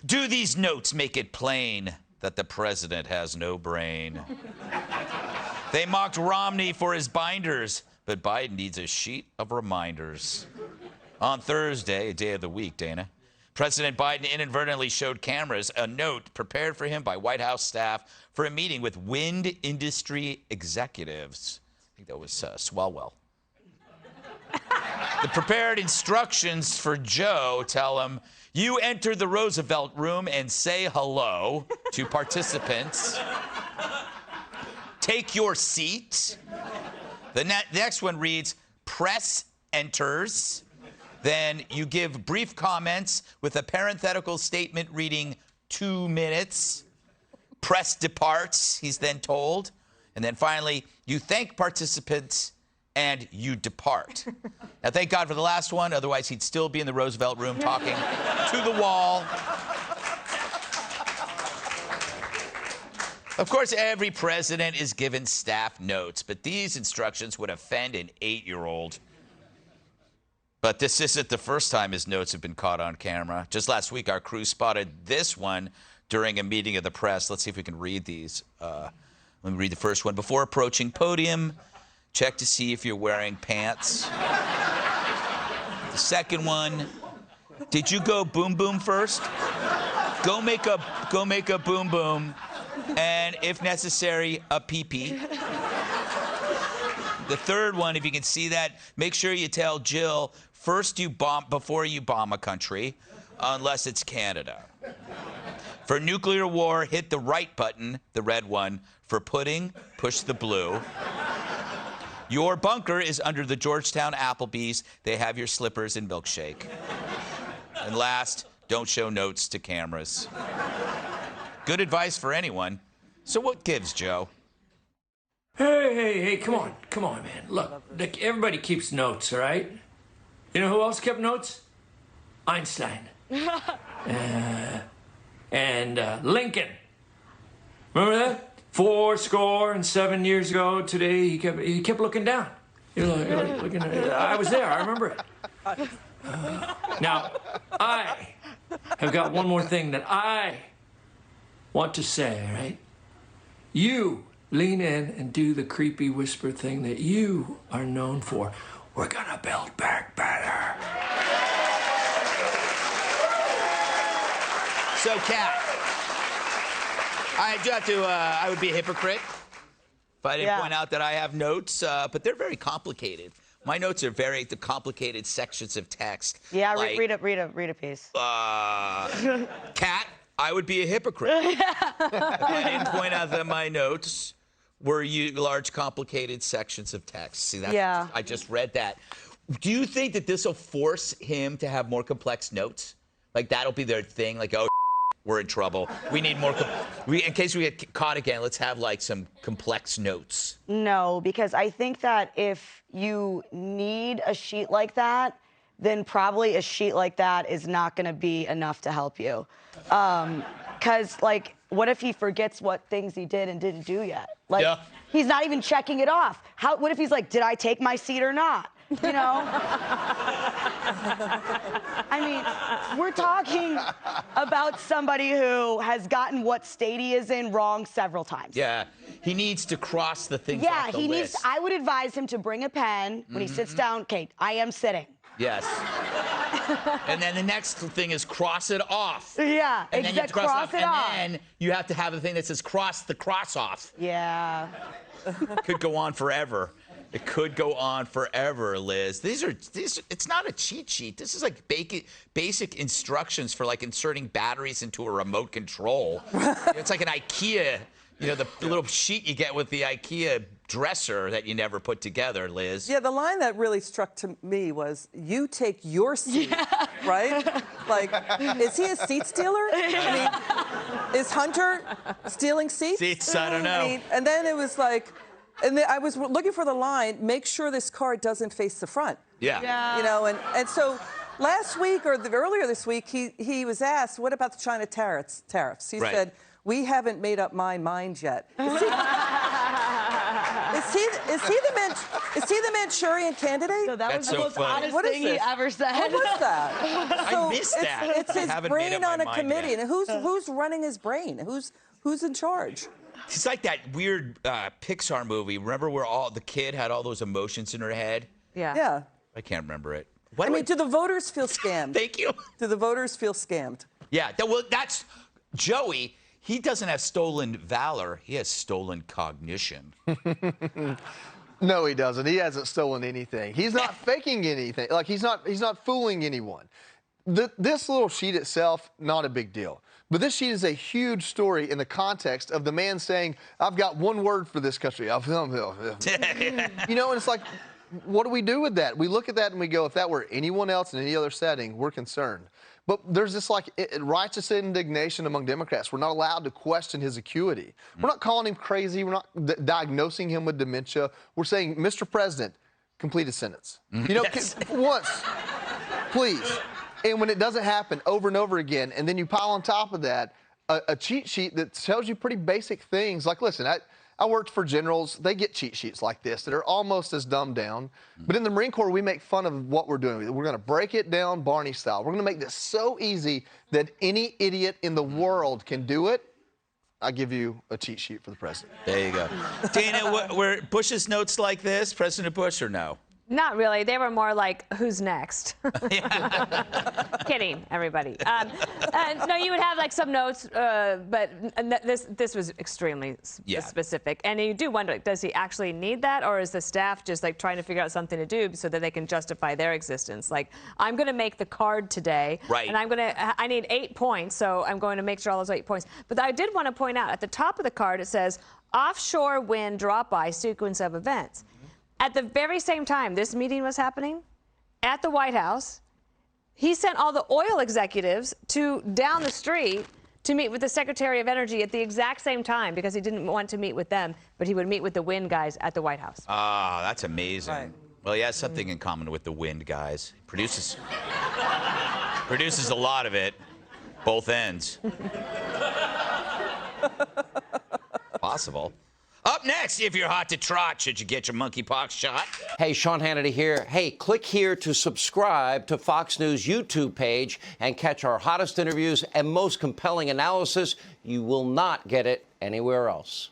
Do these notes make it plain that the president has no brain? They mocked Romney for his binders, but Biden needs a sheet of reminders. On Thursday, a day of the week, Dana, President Biden inadvertently showed cameras a note prepared for him by White House staff for a meeting with wind industry executives. I think that was Swalwell. The prepared instructions for Joe tell him, you enter the Roosevelt room and say hello to participants. Take your seat. The next one reads, press enters. Then you give brief comments with a parenthetical statement reading 2 minutes. Press departs, he's then told. And then finally, you thank participants and you depart. Now, thank God for the last one. Otherwise, he'd still be in the Roosevelt room talking to the wall. Of course, every president is given staff notes, but these instructions would offend an 8-year-old. But this isn't the first time his notes have been caught on camera. Just last week, our crew spotted this one during a meeting of the press. Let's see if we can read these. Let me read the first one. Before approaching podium, check to see if you're wearing pants. The second one, did you go boom boom first? Go make a boom boom, and if necessary, a pee pee. The third one, if you can see that, make sure you tell Jill first you bomb before you bomb a country, unless it's Canada. For nuclear war, hit the right button, the red one. For pudding, push the blue. Your bunker is under the Georgetown Applebee's. They have your slippers and milkshake. And last, don't show notes to cameras. Good advice for anyone. So what gives, Joe? Hey, come on, man. Look, everybody keeps notes, all right? You know who else kept notes? Einstein. And Lincoln. Remember that? 77 years ago today, he kept looking down. Looking at, I was there, I remember it. Now, I have got one more thing that I want to say, all right? You lean in and do the creepy whisper thing that you are known for. We're gonna build back better. So, Kat, I do have to, I would be a hypocrite if I didn't point out that I have notes, but they're very complicated. My notes are very complicated sections of text. Yeah, like, read a piece. Kat, I would be a hypocrite if I didn't point out that my notes were large, complicated sections of text. See, that's, I just read that. Do you think that this will force him to have more complex notes? Like, that'll be their thing? Like, oh, we're in trouble. We need more, in case we get caught again, let's have, like, some complex notes. No, because I think that if you need a sheet like that, then probably a sheet like that is not going to be enough to help you. Because, like, what if he forgets what things he did and didn't do yet? Like, he's not even checking it off. What if he's like, did I take my seat or not? You know? I mean, we're talking about somebody who has gotten what state he is in wrong several times. Yeah, he needs to cross the things off the list. I would advise him to bring a pen when he sits down. Okay, I am sitting. Yes. And then the next thing is cross it off. Yeah, and then you have to cross it off. And then you have to have the thing that says cross the cross off. Yeah. Could go on forever. It could go on forever, Liz. It's not a cheat sheet. This is like basic instructions for like inserting batteries into a remote control. It's like an IKEA, you know, the little sheet you get with the IKEA dresser that you never put together, Liz. Yeah, the line that really struck to me was, you take your seat, right? Like, is he a seat stealer? I mean, is Hunter stealing seats? Seats, I don't know. I mean, and then it was like, and then I was looking for the line, make sure this car doesn't face the front. Yeah. You know, and so last week or earlier this week, he was asked, what about the China tariffs? He said, we haven't made up my mind yet. Is he the Manchurian candidate? So that That's was the so most funny. honest What is thing he this? ever said. What was that? I missed that. It's I his haven't made up brain my on a mind committee, yet. and who's running his brain? Who's in charge? It's like that weird Pixar movie. Remember where the kid had all those emotions in her head? Yeah. I can't remember it. I mean, do the voters feel scammed? Thank you. Do the voters feel scammed? Yeah, that's Joey. He doesn't have stolen valor. He has stolen cognition. No, he doesn't. He hasn't stolen anything. He's not faking anything. Like he's not fooling anyone. This little sheet itself, not a big deal. But this sheet is a huge story in the context of the man saying, "I've got one word for this country." You know, and it's like, what do we do with that? We look at that and we go, if that were anyone else in any other setting, we're concerned. But there's this righteous indignation among Democrats. We're not allowed to question his acuity. We're not calling him crazy. We're not diagnosing him with dementia. We're saying, Mr. President, complete a sentence. Yes. Once, please. And when it doesn't happen over and over again, and then you pile on top of that a cheat sheet that tells you pretty basic things. Like, listen, I worked for generals. They get cheat sheets like this that are almost as dumbed down. But in the Marine Corps, we make fun of what we're doing. We're going to break it down Barney style. We're going to make this so easy that any idiot in the world can do it. I give you a cheat sheet for the president. There you go. Dana, were Bush's notes like this, President Bush, or no? Not really. They were more like, who's next? Kidding, everybody. No, you would have like some notes, but this was extremely specific. And you do wonder, does he actually need that, or is the staff just like trying to figure out something to do so that they can justify their existence? Like, I'm going to make the card today, right? And I need 8 points, so I'm going to make sure all those 8 points. But I did want to point out at the top of the card it says offshore wind drop-by sequence of events. At the very same time this meeting was happening at the White House, he sent all the oil executives down the street to meet with the Secretary of Energy at the exact same time because he didn't want to meet with them, but he would meet with the wind guys at the White House. Ah, that's amazing. Right. Well, he has something in common with the wind guys. He produces a lot of it, both ends. Possible. Up next, if you're hot to trot, should you get your monkeypox shot? Hey, Sean Hannity here. Hey, click here to subscribe to Fox News YouTube page and catch our hottest interviews and most compelling analysis. You will not get it anywhere else.